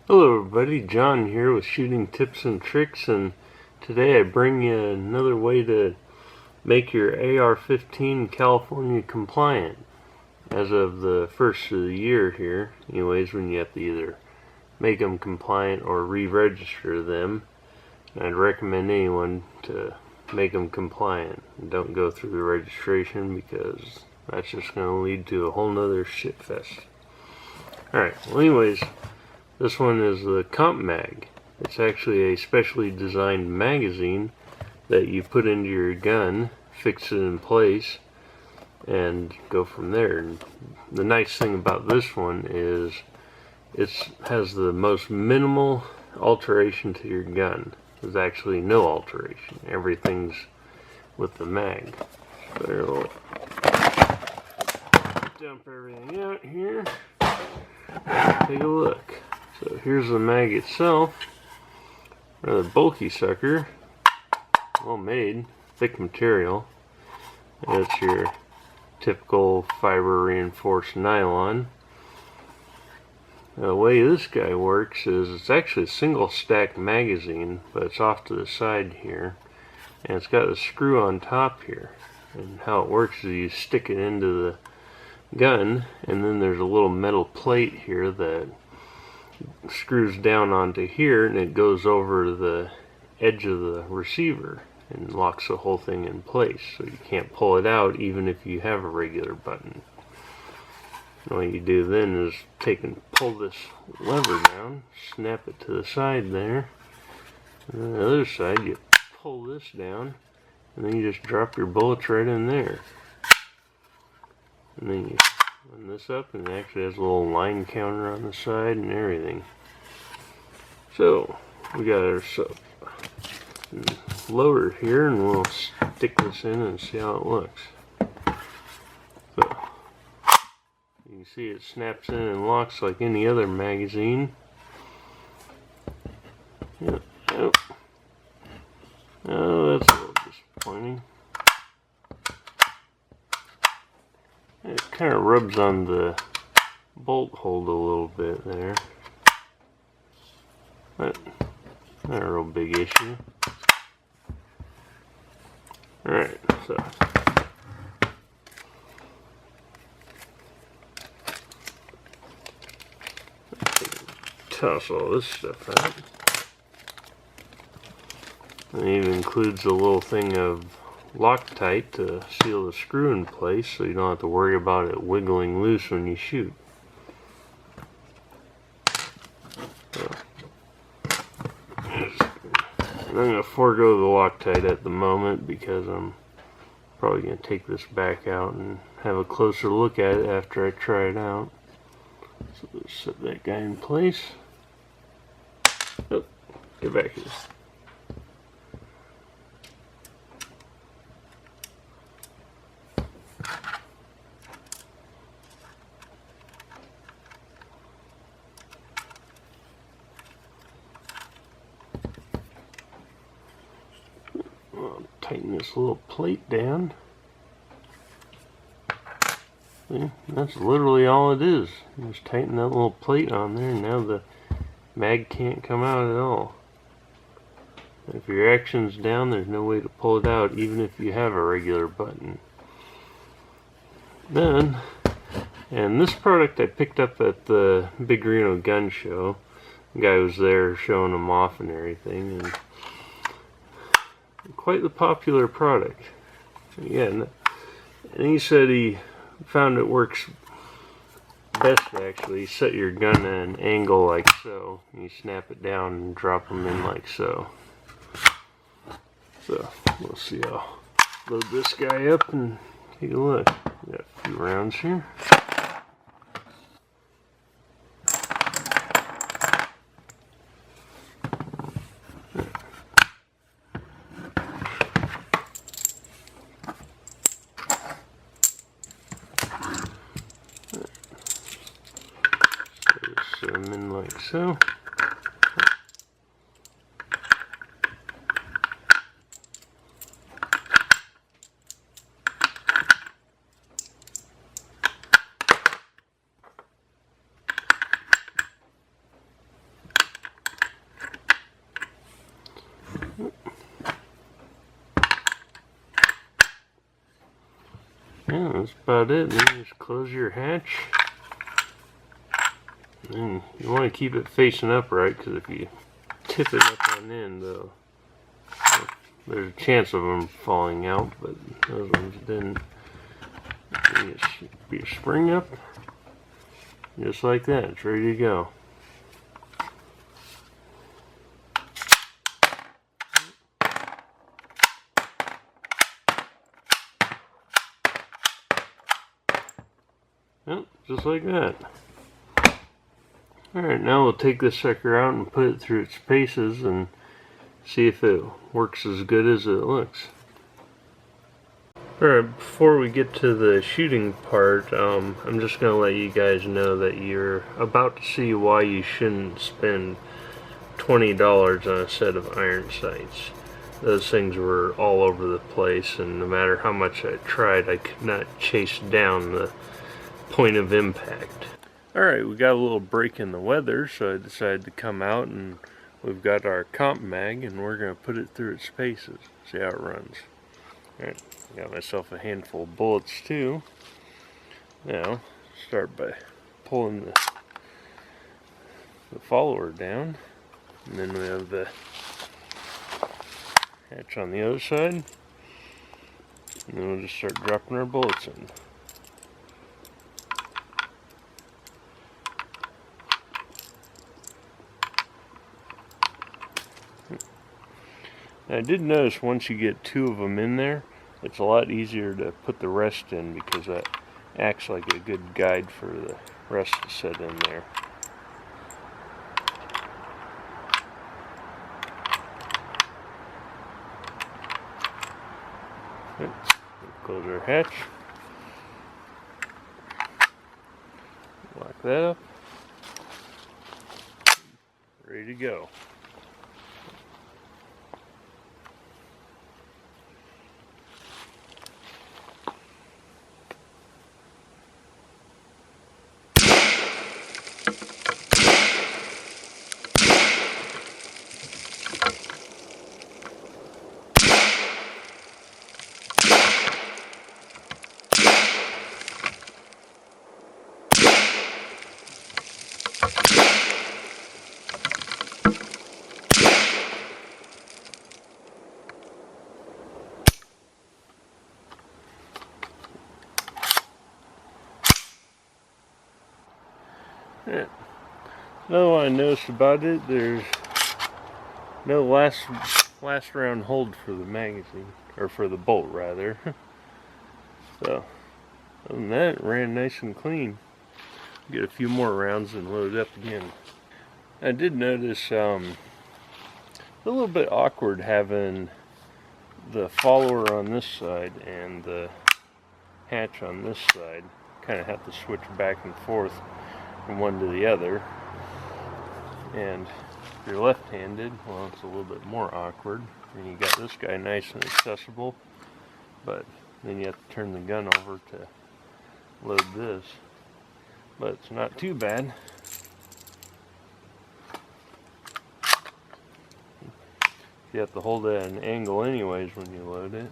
Hello everybody, John here with Shooting Tips and Tricks, and today I bring you another way to make your AR-15 California compliant as of the first of the year here. Anyways, when you have to either make them compliant or re-register them, I'd recommend anyone to make them compliant. Don't go through the registration because that's just going to lead to a whole nother shit fest. Alright, well anyways, this one is the CompMag. It's actually a specially designed magazine that you put into your gun, fix it in place, and go from there. And the nice thing about this one is it has the most minimal alteration to your gun. There's actually no alteration. Everything's with the mag. So dump everything out here. Take a look. So here's the mag itself. Rather bulky sucker. Well made. Thick material. And it's your typical fiber reinforced nylon. The way this guy works is it's actually a single stack magazine, but it's off to the side here. And it's got a screw on top here. And how it works is you stick it into the gun, and then there's a little metal plate here that screws down onto here, and it goes over the edge of the receiver and locks the whole thing in place, so you can't pull it out even if you have a regular button. All you do then is take and pull this lever down, snap it to the side there, and then the other side you pull this down, and then you just drop your bullets right in there. And then you open this up, and it actually has a little line counter on the side and everything. So we got our loader here, and we'll stick this in and see how it looks. So you can see it snaps in and locks like any other magazine. Yep. Oh, that's a little disappointing. It kind of rubs on the bolt hold a little bit there, but not a real big issue. Alright, so toss all this stuff out. And it even includes a little thing of Loctite to seal the screw in place, so you don't have to worry about it wiggling loose when you shoot. So, I'm going to forego the Loctite at the moment because I'm probably going to take this back out and have a closer look at it after I try it out. So let's set that guy in place. Oh, get back here. I'll tighten this little plate down. See, that's literally all it is. Just tighten that little plate on there, and now the mag can't come out at all. If your action's down, there's no way to pull it out, even if you have a regular button. Then, and this product I picked up at the Big Reno gun show. The guy was there showing them off and everything, and quite the popular product. Again, and he said he found it works best actually. Set your gun at an angle like so, and you snap it down and drop them in like so. So we'll see. I'll load this guy up and take a look. We got a few rounds here. Set them in like so. Yeah, that's about it. Then you just close your hatch. And you want to keep it facing upright, because if you tip it up on end, there's a chance of them falling out, but those ones didn't. You just put your spring up, just like that. It's ready to go. Yep, just like that. Alright, now we'll take this sucker out and put it through its paces and see if it works as good as it looks. Alright, before we get to the shooting part, I'm just going to let you guys know that you're about to see why you shouldn't spend $20 on a set of iron sights. Those things were all over the place, and no matter how much I tried, I could not chase down the point of impact. Alright, we got a little break in the weather, so I decided to come out, and we've got our CompMag, and we're going to put it through its paces, see how it runs. Alright, got myself a handful of bullets too. Now, start by pulling the follower down, and then we have the hatch on the other side, and then we'll just start dropping our bullets in. I did notice once you get 2 of them in there, it's a lot easier to put the rest in, because that acts like a good guide for the rest to set in there. Close our hatch. Lock that up. Ready to go. Yeah. Another one I noticed about it, there's no last round hold for the magazine, or for the bolt rather. So, other than that, it ran nice and clean. Get a few more rounds and load it up again. I did notice a little bit awkward having the follower on this side and the hatch on this side. Kind of have to switch back and forth from one to the other. And if you're left-handed, well, it's a little bit more awkward. And you got this guy nice and accessible, but then you have to turn the gun over to load this. But it's not too bad. You have to hold it at an angle anyways when you load it.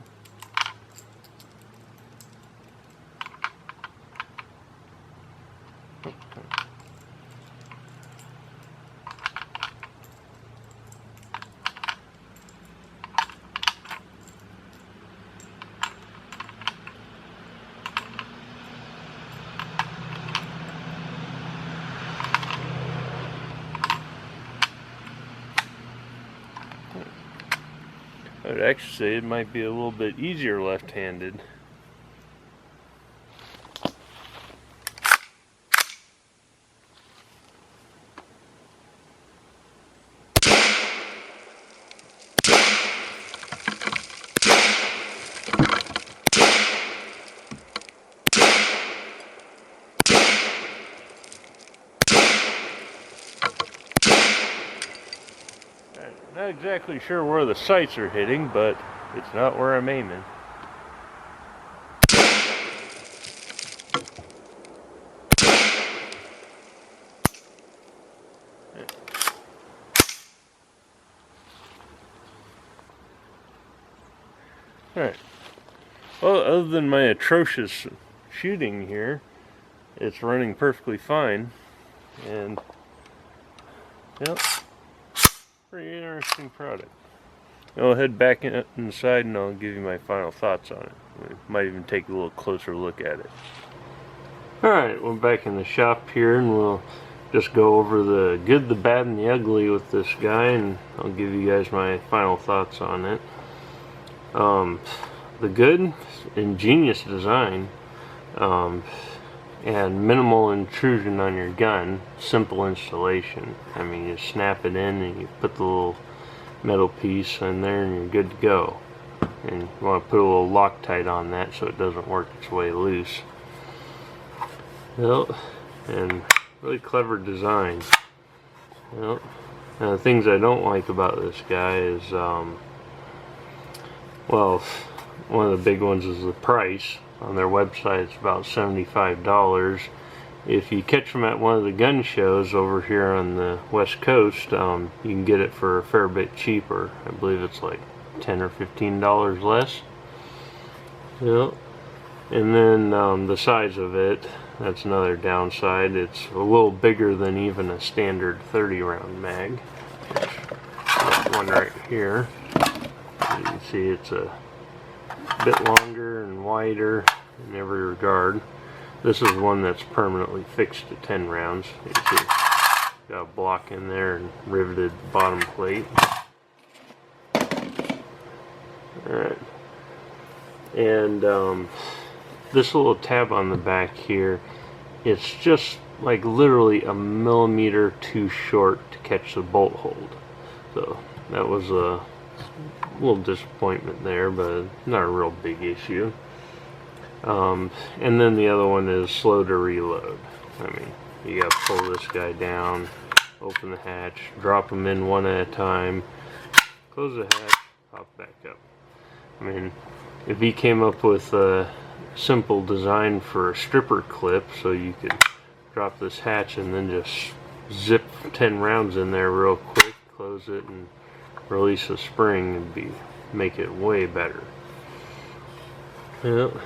I would actually say it might be a little bit easier left-handed. Not exactly sure where the sights are hitting, but it's not where I'm aiming. Alright, Well, other than my atrocious shooting here, it's running perfectly fine. And, yep, pretty interesting product. I'll head back inside and I'll give you my final thoughts on it. We might even take a little closer look at it. Alright, we're back in the shop here and we'll just go over the good, the bad, and the ugly with this guy, and I'll give you guys my final thoughts on it. The good, ingenious design, and minimal intrusion on your gun, simple installation. I mean, you snap it in and you put the little metal piece in there and you're good to go. And you want to put a little Loctite on that so it doesn't work its way loose. Well, and really clever design. Well, now the things I don't like about this guy is, well, one of the big ones is the price. On their website it's about $75. If you catch them at one of the gun shows over here on the West Coast, you can get it for a fair bit cheaper. I believe it's like $10 or $15 less. Yep. And then the size of it, that's another downside. It's a little bigger than even a standard 30 round mag. This one right here, you can see it's a bit longer and wider in every regard. This is one that's permanently fixed to 10 rounds. You can see got a block in there and riveted bottom plate. Alright. And this little tab on the back here, it's just like literally a millimeter too short to catch the bolt hold. So that was a little disappointment there, but not a real big issue. And then the other one is slow to reload. I mean, you gotta pull this guy down, open the hatch, drop them in one at a time, close the hatch, pop back up. I mean, if he came up with a simple design for a stripper clip so you could drop this hatch and then just zip 10 rounds in there real quick, close it and release the spring, and make it way better. Yep.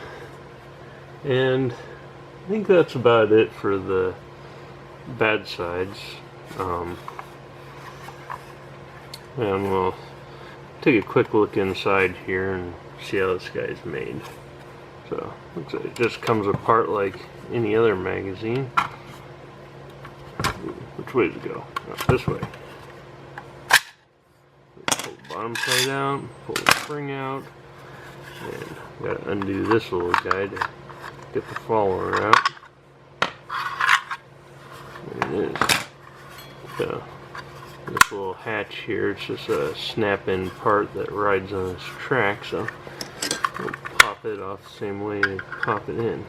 And I think that's about it for the bad sides. And we'll take a quick look inside here and see how this guy's made. So looks like it just comes apart like any other magazine. Which way does it go? Oh, this way. Pull the bottom plate out, pull the spring out, and gotta undo this little guy to get the follower out. There it is. So this little hatch here, it's just a snap-in part that rides on this track, so we'll pop it off the same way you pop it in.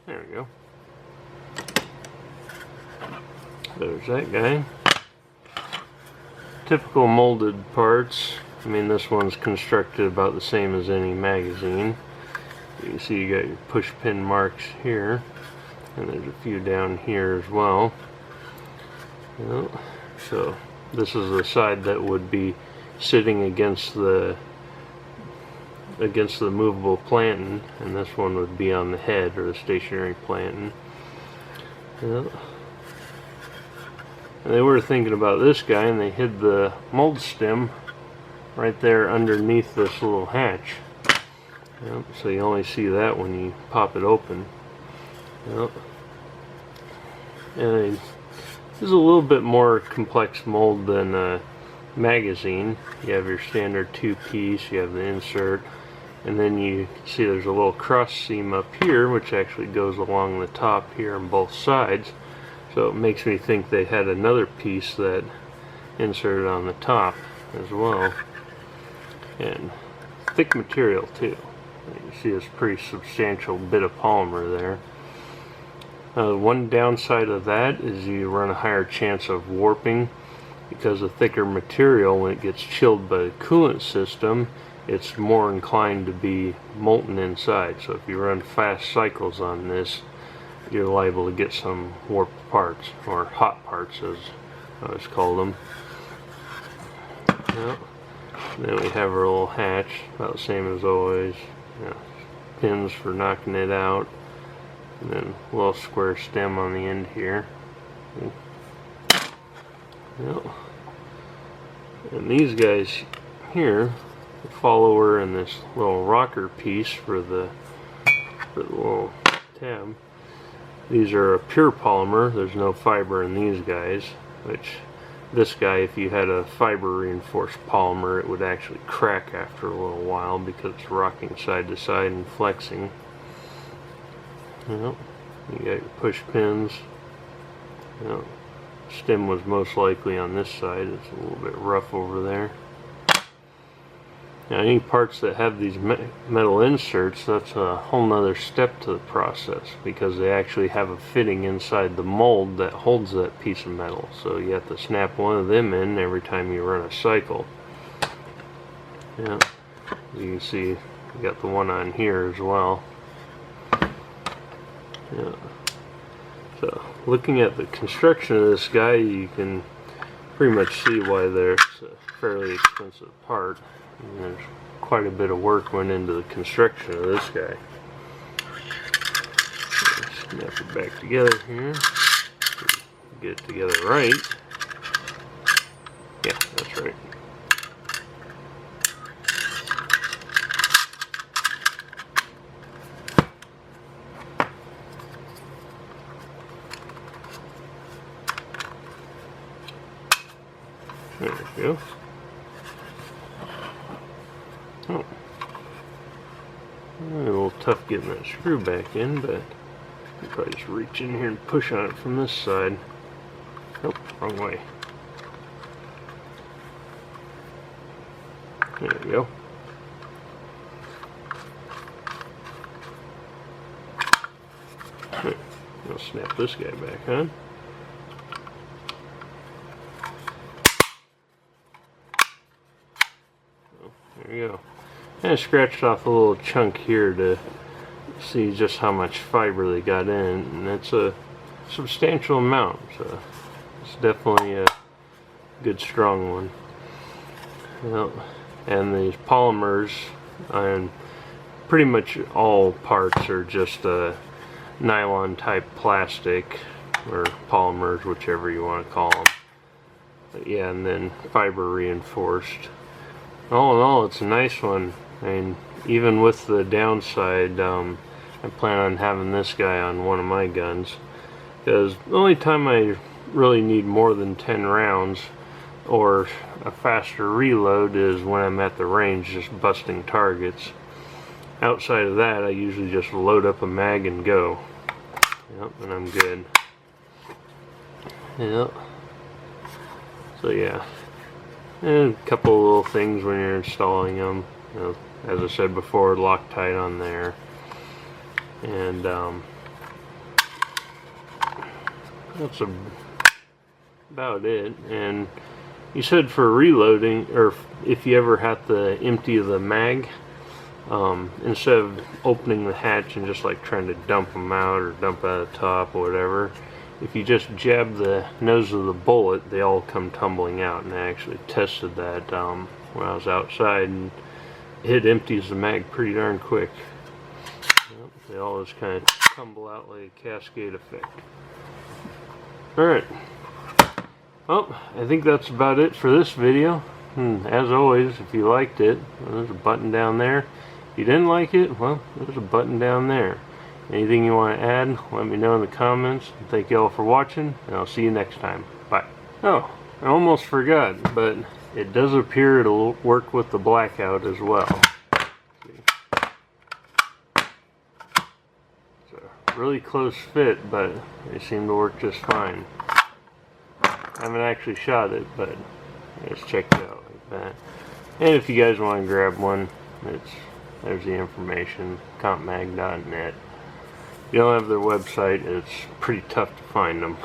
There we go. There's that guy. Typical molded parts. I mean, this one's constructed about the same as any magazine. You can see you got your push pin marks here, and there's a few down here as well. Well, so this is the side that would be sitting against the movable planting, and this one would be on the head, or the stationary planting. Well, and they were thinking about this guy, and they hid the mold stem right there underneath this little hatch. Yep, so you only see that when you pop it open. Yep. And this is a little bit more complex mold than a magazine. You have your standard two-piece, you have the insert, and then you see there's a little cross seam up here which actually goes along the top here on both sides. So it makes me think they had another piece that inserted on the top as well. And thick material too. You see this pretty substantial bit of polymer there. One downside of that is you run a higher chance of warping because of thicker material. When it gets chilled by the coolant system, it's more inclined to be molten inside. So if you run fast cycles on this, you're liable to get some warped parts, or hot parts as I always call them. Yep. Then we have our little hatch, about the same as always. Yeah. Pins for knocking it out. And then a little square stem on the end here. Yep. And these guys here, the follower and this little rocker piece for the little tab. These are a pure polymer. There's no fiber in these guys, which this guy, if you had a fiber reinforced polymer, it would actually crack after a little while because it's rocking side to side and flexing. Yep. You got your push pins. Yep. Stem was most likely on this side. It's a little bit rough over there. Now, any parts that have these metal inserts, that's a whole nother step to the process, because they actually have a fitting inside the mold that holds that piece of metal. So you have to snap one of them in every time you run a cycle. Yeah, as you can see, you got the one on here as well. Yeah. So, looking at the construction of this guy, you can pretty much see why there's a fairly expensive part. And there's quite a bit of work went into the construction of this guy. Snap it back together here. Get it together right. Yeah, that's right. There we go. Oh. A little tough getting that screw back in, but you probably just reach in here and push on it from this side. Nope, wrong way. There we go. Right. I'll snap this guy back on. There you go. And I scratched off a little chunk here to see just how much fiber they got in, and it's a substantial amount, so it's definitely a good strong one. Yep. And these polymers, and pretty much all parts are just a nylon type plastic or polymers, whichever you want to call them. But yeah, and then fiber reinforced. All in all, it's a nice one. I mean, even with the downside, I plan on having this guy on one of my guns, because the only time I really need more than 10 rounds or a faster reload is when I'm at the range just busting targets. Outside of that, I usually just load up a mag and go. Yep, and I'm good. Yep. So yeah. And a couple of little things when you're installing them. You know, as I said before, Loctite on there. And that's about it. And you said for reloading, or if you ever have to empty the mag, instead of opening the hatch and just like trying to dump them out or dump out the top or whatever, if you just jab the nose of the bullet, they all come tumbling out. And I actually tested that when I was outside, and it empties the mag pretty darn quick. Yep, they all just kind of tumble out like a cascade effect. Alright, well, I think that's about it for this video. As always, if you liked it, there's a button down there. If you didn't like it, well, there's a button down there. Anything you want to add, let me know in the comments. Thank you all for watching, and I'll see you next time. Bye. Oh, I almost forgot, but it does appear it'll work with the blackout as well. It's a really close fit, but they seem to work just fine. I haven't actually shot it, but just check it out like that. And if you guys want to grab one, there's the information, CompMag.net. If you don't have their website, it's pretty tough to find them.